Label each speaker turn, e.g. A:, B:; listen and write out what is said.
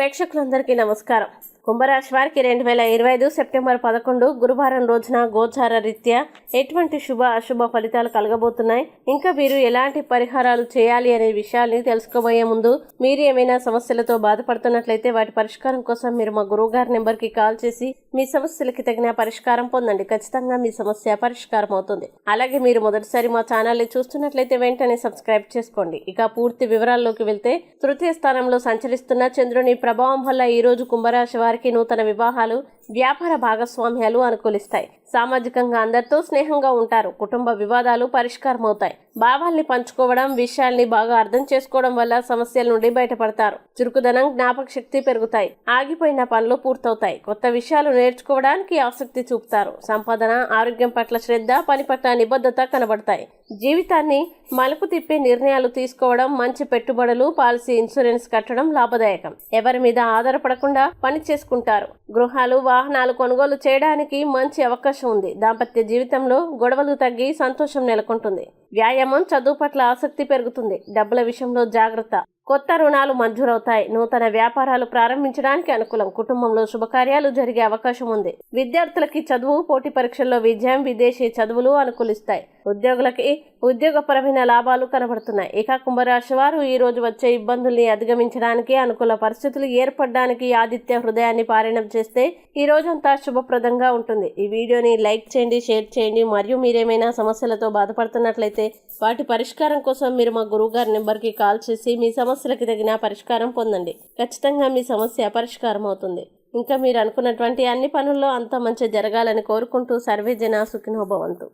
A: ప్రేక్షకులందరికీ నమస్కారం. కుంభరాశి వారికి 2025 సెప్టెంబర్ 11 గురువారం రోజున గోచార రీత్యా ఎటువంటి శుభ అశుభ ఫలితాలు కలగబోతున్నాయి, ఇంకా వీరు ఎలాంటి పరిహారాలు చేయాలి అనే విషయాల్ని తెలుసుకోబోయే ముందు మీరు ఏమైనా సమస్యలతో బాధపడుతున్నట్లయితే వాటి పరిష్కారం కోసం మీరు మా గురువుగారి నెంబర్కి కాల్ చేసి మీ సమస్యలకి తగిన పరిష్కారం పొందండి. ఖచ్చితంగా మీ సమస్య పరిష్కారం అవుతుంది. అలాగే మీరు మొదటిసారి మా ఛానల్ని చూస్తున్నట్లయితే వెంటనే సబ్స్క్రైబ్ చేసుకోండి. ఇక పూర్తి వివరాల్లోకి వెళ్తే, తృతీయ స్థానంలో సంచరిస్తున్న చంద్రుని ప్రభావం వల్ల ఈ రోజు కుంభరాశి వారికి నూతన వివాహాలు, వ్యాపార భాగస్వామ్యాలు అనుకూలిస్తాయి. సామాజికంగా అందరితో స్నేహంగా ఉంటారు. కుటుంబ వివాదాలు పరిష్కారం అవుతాయి. భావాల్ని పంచుకోవడం, విషయాల్ని బాగా అర్థం చేసుకోవడం వల్ల సమస్యల నుండి బయటపడతారు. చురుకుదనం, జ్ఞాపక శక్తి పెరుగుతాయి. ఆగిపోయిన పనులు పూర్తవుతాయి. కొత్త విషయాలు నేర్చుకోవడానికి ఆసక్తి చూపుతారు. సంపాదన, ఆరోగ్యం పట్ల శ్రద్ధ, పని పట్ల నిబద్ధత కనబడతాయి. జీవితాన్ని మలుపు తిప్పే నిర్ణయాలు తీసుకోవడం, మంచి పెట్టుబడులు, పాలసీ, ఇన్సూరెన్స్ కట్టడం లాభదాయకం. ఎవరి మీద ఆధారపడకుండా పని చేసుకుంటారు. గృహాలు, వాహనాలు కొనుగోలు చేయడానికి మంచి అవకాశం ఉంది. దాంపత్య జీవితంలో గొడవలు తగ్గి సంతోషం నెలకొంటుంది. వ్యాయామం, చదువు పట్ల ఆసక్తి పెరుగుతుంది. డబ్బుల విషయంలో జాగ్రత్త. కొత్త రుణాలు మంజూరవుతాయి. నూతన వ్యాపారాలు ప్రారంభించడానికి అనుకూలం. కుటుంబంలో శుభకార్యాలు జరిగే అవకాశం ఉంది. విద్యార్థులకి చదువు, పోటీ పరీక్షల్లో విజయం, విదేశీ చదువులు అనుకూలిస్తాయి. ఉద్యోగులకి ఉద్యోగపరమైన లాభాలు కనబడుతున్నాయి. ఇక కుంభరాశి వారు ఈ రోజు వచ్చే ఇబ్బందుల్ని అధిగమించడానికి, అనుకూల పరిస్థితులు ఏర్పడడానికి ఆదిత్య హృదయాన్ని పారాయణం చేస్తే ఈ రోజంతా శుభప్రదంగా ఉంటుంది. ఈ వీడియోని లైక్ చేయండి, షేర్ చేయండి. మరియు మీరేమైనా సమస్యలతో బాధపడుతున్నట్లయితే వాటి పరిష్కారం కోసం మీరు మా గురువుగారి నెంబర్కి కాల్ చేసి మీ సమస్యలకి తగిన పరిష్కారం పొందండి. ఖచ్చితంగా మీ సమస్య పరిష్కారం అవుతుంది. ఇంకా మీరు అనుకున్నటువంటి అన్ని పనుల్లో అంతా మంచి జరగాలని కోరుకుంటూ సర్వే జన సుఖినో భవంతు.